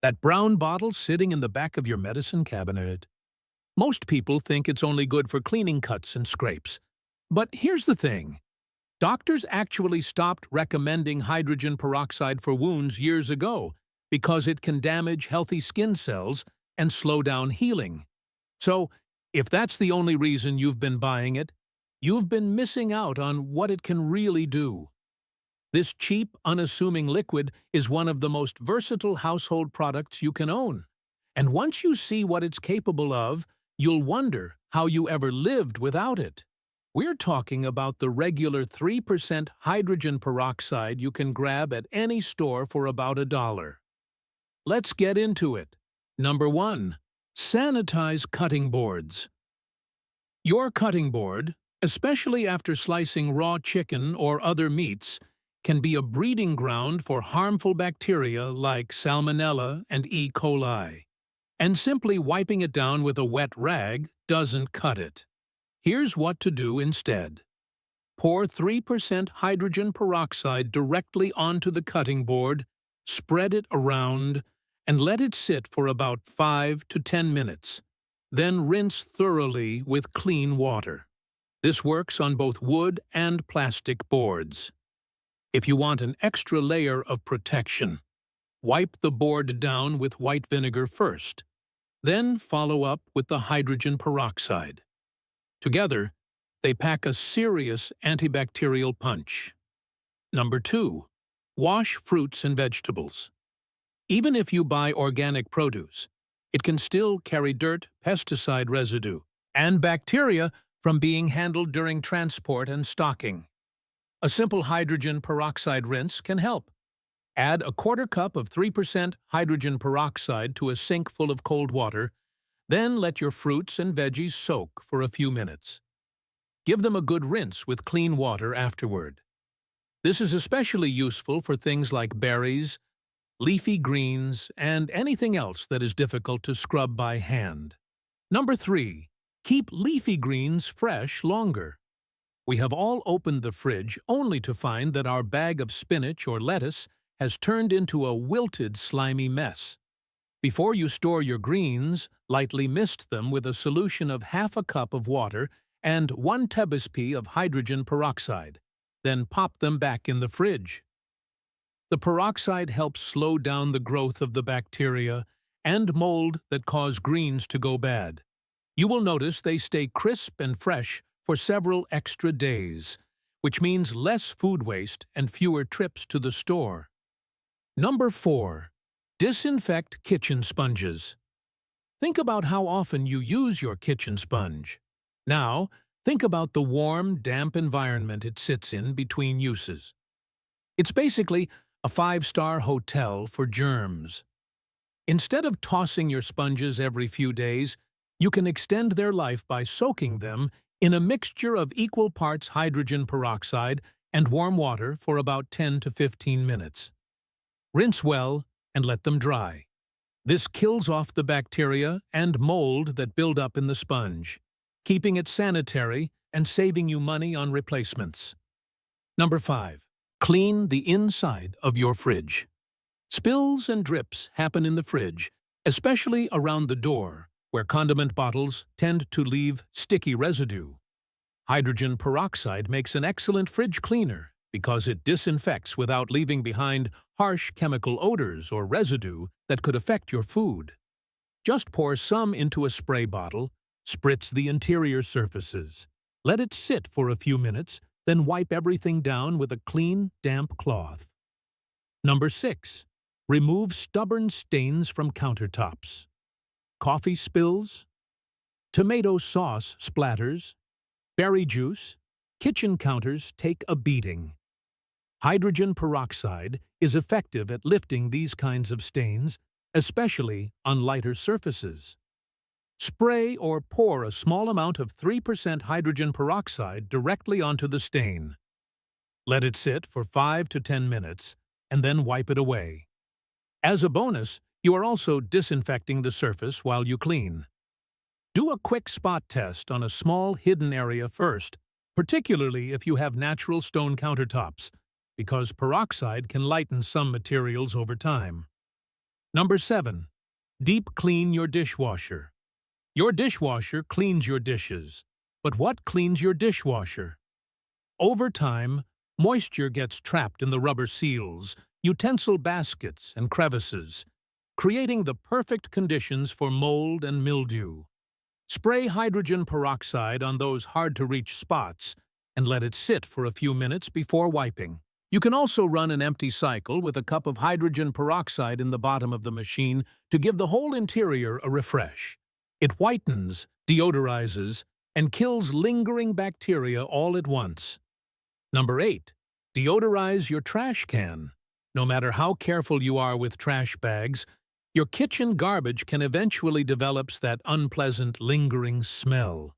That brown bottle sitting in the back of your medicine cabinet. Most people think it's only good for cleaning cuts and scrapes. But here's the thing. Doctors actually stopped recommending hydrogen peroxide for wounds years ago because it can damage healthy skin cells and slow down healing. So, if that's the only reason you've been buying it, you've been missing out on what it can really do. This cheap, unassuming liquid is one of the most versatile household products you can own. And once you see what it's capable of, you'll wonder how you ever lived without it. We're talking about the regular 3% hydrogen peroxide you can grab at any store for about $1. Let's get into it. Number 1. Sanitize cutting boards. Your cutting board, especially after slicing raw chicken or other meats, can be a breeding ground for harmful bacteria like Salmonella and E. coli. And simply wiping it down with a wet rag doesn't cut it. Here's what to do instead. Pour 3% hydrogen peroxide directly onto the cutting board, spread it around, and let it sit for about 5 to 10 minutes. Then rinse thoroughly with clean water. This works on both wood and plastic boards. If you want an extra layer of protection, wipe the board down with white vinegar first. Then follow up with the hydrogen peroxide. Together, they pack a serious antibacterial punch. Number 2. Wash fruits and vegetables. Even if you buy organic produce, it can still carry dirt, pesticide residue, and bacteria from being handled during transport and stocking. A simple hydrogen peroxide rinse can help. Add a quarter cup of 3% hydrogen peroxide to a sink full of cold water, then let your fruits and veggies soak for a few minutes. Give them a good rinse with clean water afterward. This is especially useful for things like berries, leafy greens, and anything else that is difficult to scrub by hand. Number 3. Keep leafy greens fresh longer. We have all opened the fridge only to find that our bag of spinach or lettuce has turned into a wilted, slimy mess. Before you store your greens, lightly mist them with a solution of half a cup of water and 1 tablespoon of hydrogen peroxide. Then pop them back in the fridge. The peroxide helps slow down the growth of the bacteria and mold that cause greens to go bad. You will notice they stay crisp and fresh for several extra days, which means less food waste and fewer trips to the store. Number 4. Disinfect kitchen sponges. Think about how often you use your kitchen sponge. Now, think about the warm, damp environment it sits in between uses. It's basically a 5-star hotel for germs. Instead of tossing your sponges every few days, you can extend their life by soaking them in a mixture of equal parts hydrogen peroxide and warm water for about 10 to 15 minutes. Rinse well and let them dry. This kills off the bacteria and mold that build up in the sponge, keeping it sanitary and saving you money on replacements. Number 5. Clean the inside of your fridge. Spills and drips happen in the fridge, especially around the door, where condiment bottles tend to leave sticky residue. Hydrogen peroxide makes an excellent fridge cleaner because it disinfects without leaving behind harsh chemical odors or residue that could affect your food. Just pour some into a spray bottle, spritz the interior surfaces. Let it sit for a few minutes, then wipe everything down with a clean, damp cloth. Number 6. Remove stubborn stains from countertops. Coffee spills, tomato sauce splatters, berry juice, kitchen counters take a beating. Hydrogen peroxide is effective at lifting these kinds of stains, especially on lighter surfaces. Spray or pour a small amount of 3% hydrogen peroxide directly onto the stain. Let it sit for 5 to 10 minutes, and then wipe it away. As a bonus, you are also disinfecting the surface while you clean. Do a quick spot test on a small hidden area first, particularly if you have natural stone countertops, because peroxide can lighten some materials over time. Number 7. Deep clean your dishwasher. Your dishwasher cleans your dishes. But what cleans your dishwasher? Over time, moisture gets trapped in the rubber seals, utensil baskets, and crevices, creating the perfect conditions for mold and mildew. Spray hydrogen peroxide on those hard-to-reach spots and let it sit for a few minutes before wiping. You can also run an empty cycle with a cup of hydrogen peroxide in the bottom of the machine to give the whole interior a refresh. It whitens, deodorizes, and kills lingering bacteria all at once. Number 8. Deodorize your trash can. No matter how careful you are with trash bags, your kitchen garbage can eventually develop that unpleasant, lingering smell.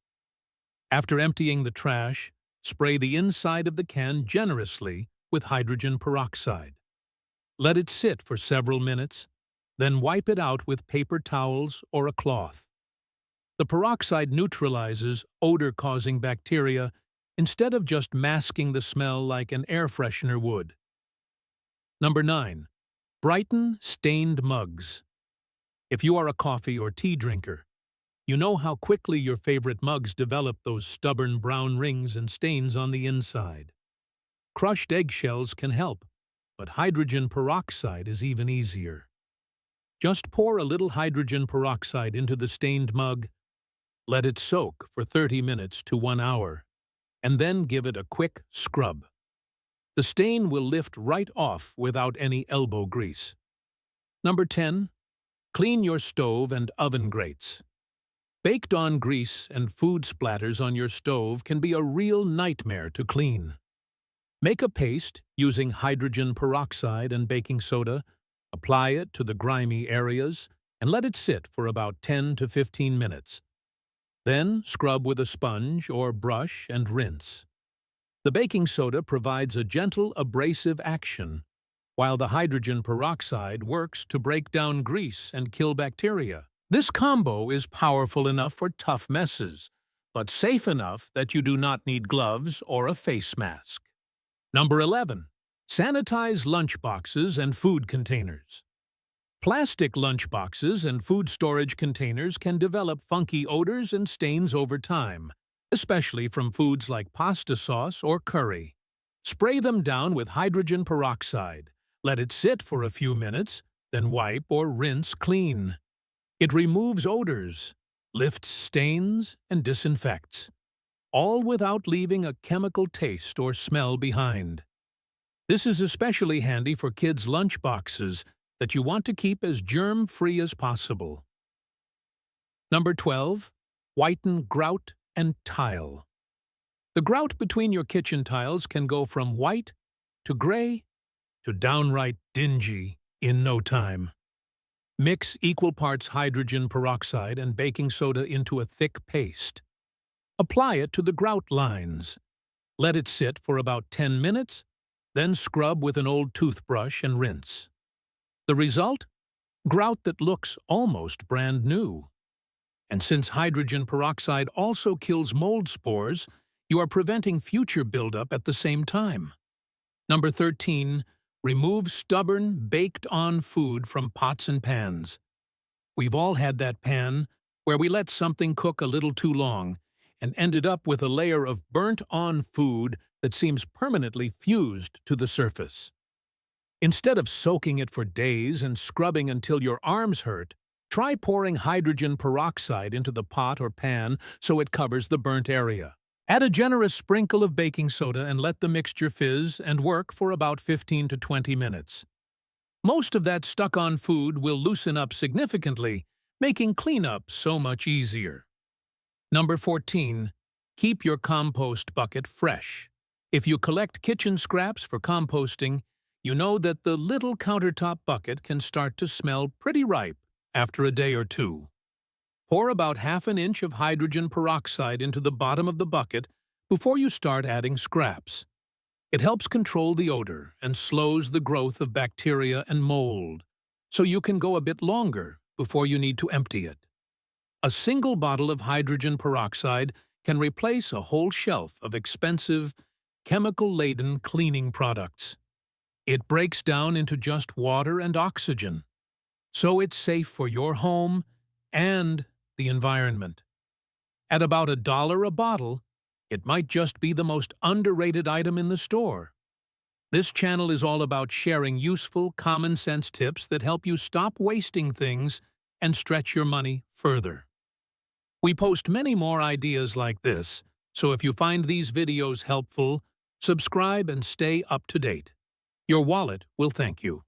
After emptying the trash, spray the inside of the can generously with hydrogen peroxide. Let it sit for several minutes, then wipe it out with paper towels or a cloth. The peroxide neutralizes odor-causing bacteria instead of just masking the smell like an air freshener would. Number 9. Brighten stained mugs. If you are a coffee or tea drinker, you know how quickly your favorite mugs develop those stubborn brown rings and stains on the inside. Crushed eggshells can help, but hydrogen peroxide is even easier. Just pour a little hydrogen peroxide into the stained mug, let it soak for 30 minutes to 1 hour, and then give it a quick scrub. The stain will lift right off without any elbow grease. Number 10. Clean your stove and oven grates. Baked-on grease and food splatters on your stove can be a real nightmare to clean. Make a paste using hydrogen peroxide and baking soda, apply it to the grimy areas, and let it sit for about 10 to 15 minutes. Then scrub with a sponge or brush and rinse. The baking soda provides a gentle abrasive action, while the hydrogen peroxide works to break down grease and kill bacteria. This combo is powerful enough for tough messes, but safe enough that you do not need gloves or a face mask. Number 11. Sanitize lunchboxes and food containers. Plastic lunchboxes and food storage containers can develop funky odors and stains over time, especially from foods like pasta sauce or curry. Spray them down with hydrogen peroxide. Let it sit for a few minutes, then wipe or rinse clean. It removes odors, lifts stains, and disinfects, all without leaving a chemical taste or smell behind. This is especially handy for kids' lunchboxes that you want to keep as germ-free as possible. Number 12. Whiten grout and tile. The grout between your kitchen tiles can go from white to gray to downright dingy in no time. Mix equal parts hydrogen peroxide and baking soda into a thick paste. Apply it to the grout lines. Let it sit for about 10 minutes, then scrub with an old toothbrush and rinse. The result? Grout that looks almost brand new. And since hydrogen peroxide also kills mold spores, you are preventing future buildup at the same time. Number 13. Remove stubborn, baked-on food from pots and pans. We've all had that pan where we let something cook a little too long and ended up with a layer of burnt-on food that seems permanently fused to the surface. Instead of soaking it for days and scrubbing until your arms hurt, try pouring hydrogen peroxide into the pot or pan so it covers the burnt area. Add a generous sprinkle of baking soda and let the mixture fizz and work for about 15 to 20 minutes. Most of that stuck-on food will loosen up significantly, making cleanup so much easier. Number 14. Keep your compost bucket fresh. If you collect kitchen scraps for composting, you know that the little countertop bucket can start to smell pretty ripe after a day or two. Pour about ½ an inch of hydrogen peroxide into the bottom of the bucket before you start adding scraps. It helps control the odor and slows the growth of bacteria and mold, so you can go a bit longer before you need to empty it. A single bottle of hydrogen peroxide can replace a whole shelf of expensive, chemical-laden cleaning products. It breaks down into just water and oxygen. so it's safe for your home and the environment. At about $1 a bottle, it might just be the most underrated item in the store. This channel is all about sharing useful, common-sense tips that help you stop wasting things and stretch your money further. We post many more ideas like this, so if you find these videos helpful, subscribe and stay up to date. Your wallet will thank you.